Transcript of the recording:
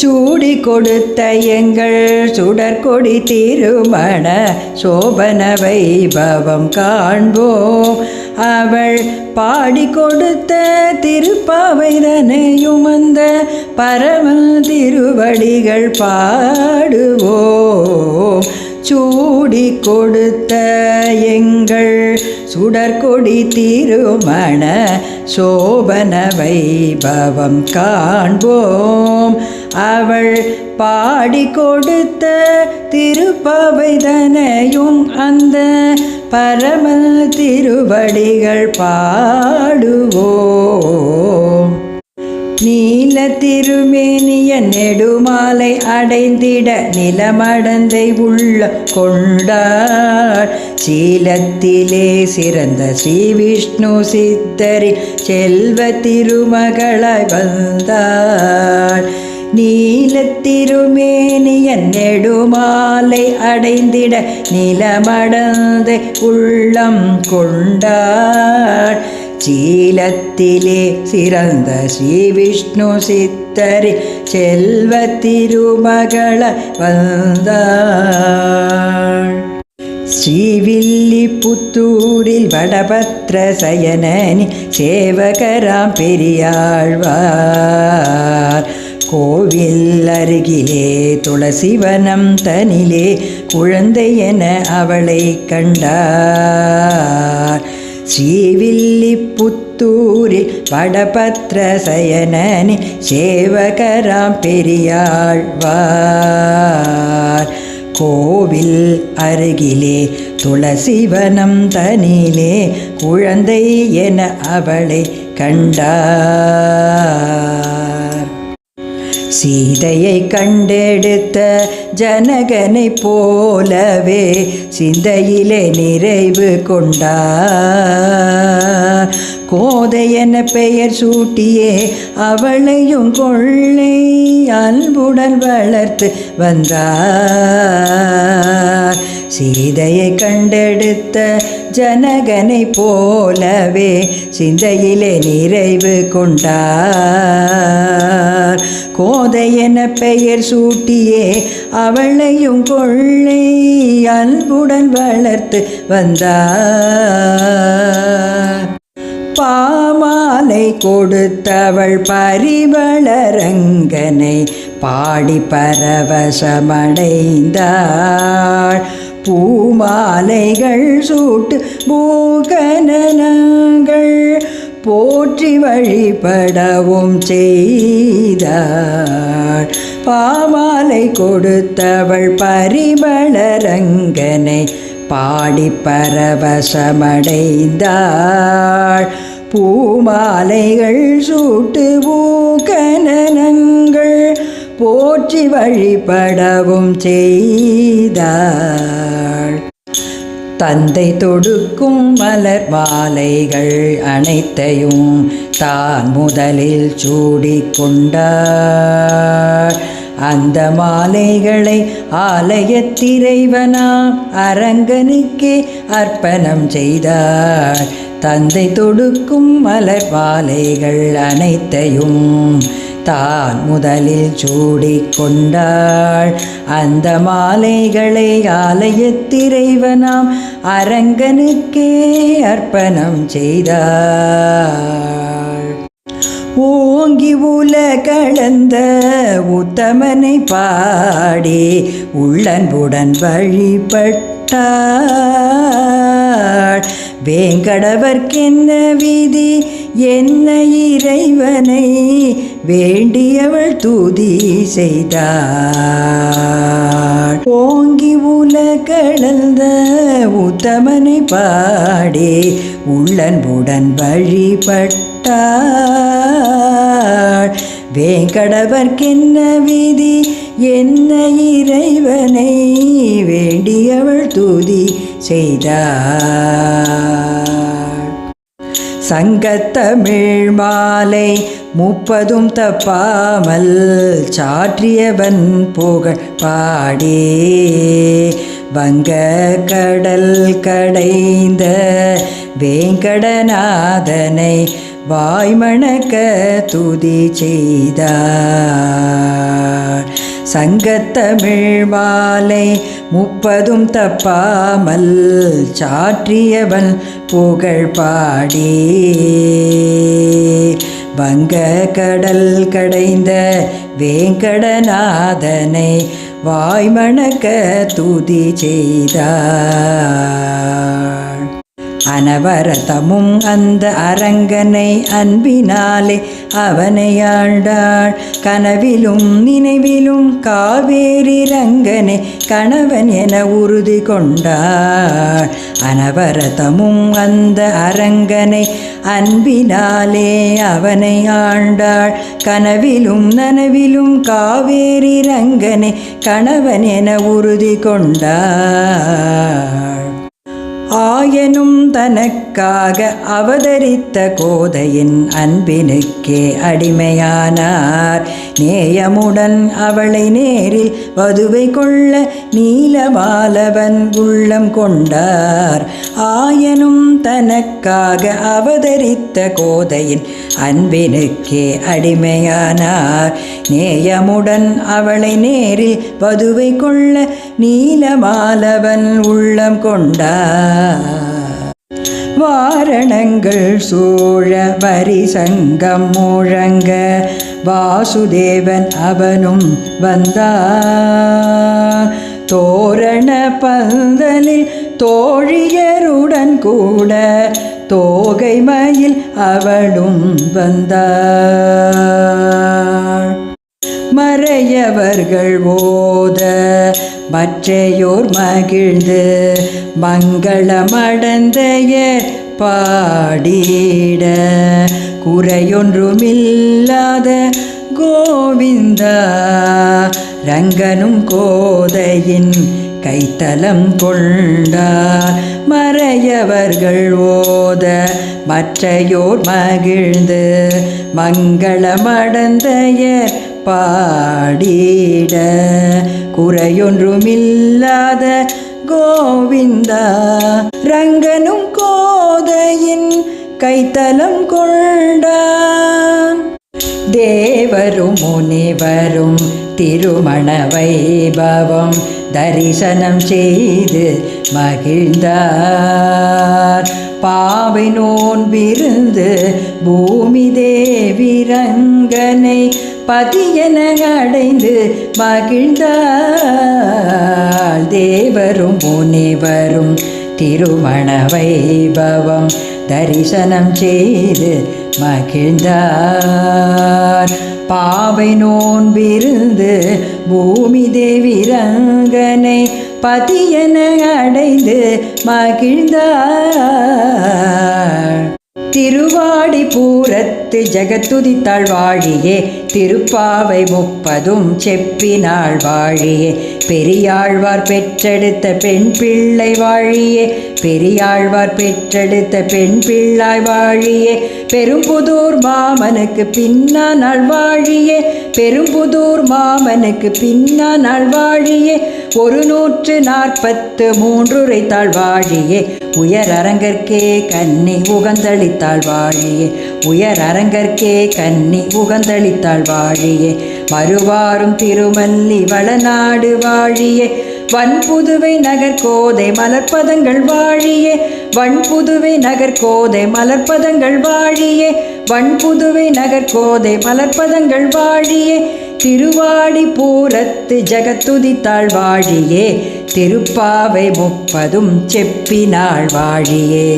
சூடி கொடுத்த எங்கள் சுடற்கொடி திருமண சோபன வைபவம் காண்போம். அவள் பாடி கொடுத்த திருப்பாவைதனையும் அந்த பரம திருவடிகள் பாடுவோம். சூடி கொடுத்த எங்கள் சுடற்கொடி திருமண சோபன வைபவம் காண்போம். அவள் பாடி கொடுத்த திருப்பாவைதனையும் அந்த பரம திருவடிகள் பாடுவோம். நீல திருமேனிய நெடுமாலை அடைந்திட நிலமடந்தை உள்ள கொண்டார். சீலத்திலே சிறந்த ஸ்ரீ விஷ்ணு சித்தரின் செல்வ திருமகளாய் வந்தாள். நீல திருமேனிய நெடுமாலை அடைந்திட நிலமடந்தை உள்ளம் கொண்டார். சீலத்திலே சிறந்த ஸ்ரீ விஷ்ணு சித்தரின் செல்வ திருமகள வந்தாள். ஸ்ரீவில்லிபுத்தூரில் வடபத்ர சயனனி சேவகராம் பெரியாழ்வார். கோவில் அருகிலே துளசிவனம் தனிலே குழந்தை என அவளை கண்டார். ஸ்ரீவில்லிபுத்தூரில் வடபத்ர சயனனி சேவகராம் பெரியாழ்வார். கோவில் அருகிலே துளசிவனம் தனிலே குழந்தை என அவளை கண்டார். சீதையை கண்டெடுத்த ஜனகனை போலவே சிந்தையிலே நிறைவு கொண்டார். கோதை என பெயர் சூட்டியே அவளையும் கொள்ளை அன்புடன் வளர்த்து வந்தார். சீதையை கண்டெடுத்த ஜனகனை போலவே சிந்தையிலே நிறைவு கொண்டார். கோதை என பெயர் சூட்டியே அவளையும் கொள்ளை அன்புடன் வளர்த்து வந்தார். பாமாலை கொடுத்தவள் பரிவளரங்கனை பாடி பரவசமடைந்தாள். பூமாலைகள் சூட்டு பூகனங்கள் போற்றி வழிபடவும் செய்தாள். பாமாலை கொடுத்தவள் பரிவளரங்கனை பாடி பரவசமடைந்தாள். பூமாலைகள் சூட்டு பூகனங்கள் போற்றி வழிபடவும் செய்தாள். தந்தை தொடுக்கும் மலர் மாலைகள் அனைத்தையும் தான் முதலில் சூடிக்கொண்டார். அந்த மாலைகளை ஆலயத்திறைவனாம் அரங்கனுக்கே அர்ப்பணம் செய்தார். தந்தை தொடுக்கும் மலர் மாலைகள் அனைத்தையும் தான் முதலில் சூடிக்கொண்டாள். அந்த மாலைகளை ஆலயத்திறைவனாம் அரங்கனுக்கே அர்ப்பணம் செய்தாள். ஓங்கி உலகளந்த உத்தமனை பாடி உள்ளன்புடன் வழிபட்டாள். வேங்கடவர்க்கென்ன விதி என்ன இறைவனை வேண்டியவள் துதி செய்தாள். ஓங்கி உலகளந்த உத்தமனை பாடி உள்ளன்புடன் வழிபட்டாள். வேங்கடவர்க்கென்ன விதி என்ன இறைவனை வேண்டியவள் துதி செய்தாள். சங்கத்தமிழ் மாலை 30 தப்பாமல் சாற்றியவன் புகழ் பாடி வங்க கடல் கடைந்த வேங்கடநாதனை வாய்மணக்க துதி செய்தார். சங்கத்தமிழ் மாலை 30 தப்பாமல் சாற்றியவன் புகழ் பாடி வங்க கடல் கடைந்த வேங்கடநாதனை வாய்மணக்க துதி செய்தார். அனவரதமும் அந்த அரங்கனை அன்பினாலே அவனை ஆண்டாள். கனவிலும் நினைவிலும் காவேரி ரங்கனை கணவன் என உறுதி கொண்டாள். அனவரதமும் அந்த அரங்கனை அன்பினாலே அவனை ஆண்டாள். கனவிலும் நனவிலும் காவேரி ரங்கனை கணவன் என உறுதி கொண்டாள். ஆயனும் தனக்காக அவதரித்த கோதையின் அன்பினுக்கே அடிமையானார். நேயமுடன் அவளை நேரில் வதுவை கொள்ள நீலமாலவன் உள்ளம் கொண்டார். ஆயனும் தனக்காக அவதரித்த கோதையின் அன்பினுக்கே அடிமையானார். நேயமுடன் அவளை நேரில் வதுவை கொள்ள நீலமாலவன் உள்ளம் கொண்டார். வாரணங்கள் சூழ வரிசங்கம் முழங்க வாசுதேவன் அவனும் வந்தார். தோரண பந்தலில் தோழியருடன் கூட தோகை மயில் அவளும் வந்தார். மறையவர்கள் ஓத மற்றையோர் மகிழ்ந்து மங்களமடந்தைய பாடிட குறையொன்றுமில்லாத கோவிந்தா ரங்கனும் கோதையின் கைத்தலம் கொண்டார். மறையவர்கள் ஓத மற்றையோர் மகிழ்ந்து மங்களமடந்தைய பாடிட குறையொன்றுமில்லாத கோவிந்தா ரங்கனும் கோதையின் கைத்தலம் கொண்டான். தேவரும் முனிவரும் திருமண வைபவம் தரிசனம் செய்து மகிழ்ந்தார். பாவை நோன்பிருந்து பூமி தேவி ரங்கனை பதியென அடைந்து மகிழ்ந்தார். தேவரும் முனிவரும் திருமண வைபவம் தரிசனம் செய்து மகிழ்ந்தார். பாவை நோன்பிருந்து பூமி தேவி ரங்கனை பதியென அடைந்து மகிழ்ந்தார். திருவாடிபூரத்து ஜெகத்துதித்தாள் வாழியே திருப்பாவை 30 செப்பினாள் வாழியே பெரியாழ்வார் பெற்றெடுத்த பெண் பிள்ளை வாழியே பெரியாழ்வார் பெற்றெடுத்த பெண் பிள்ளாய் வாழியே பெரும்புதூர் மாமனுக்கு பின்னாள் வாழியே பெரும்புதூர் மாமனுக்கு பின்னாள் வாழியே 143 உரைத்தாள் வாழியே உயர் அரங்கற்கே கன்னி உகந்தளித்தாள் வாழியே உயர் அரங்கற்கே கன்னி உகந்தளித்தாள் வாழியே மறுவாரும் திருமல்லி வளநாடு வாழியே வன்புதுவை நகர்கோதை மலர்ப்பதங்கள் வாழியே வன்புதுவை நகர்கோதை மலர்ப்பதங்கள் வாழியே வன்புதுவை நகர்கோதை மலர்ப்பதங்கள் வாழியே திருவாடிபூரத்து ஜெகத்துதித்தாள் வாழியே திருப்பாவை 30 செப்பினாள் வாழியே.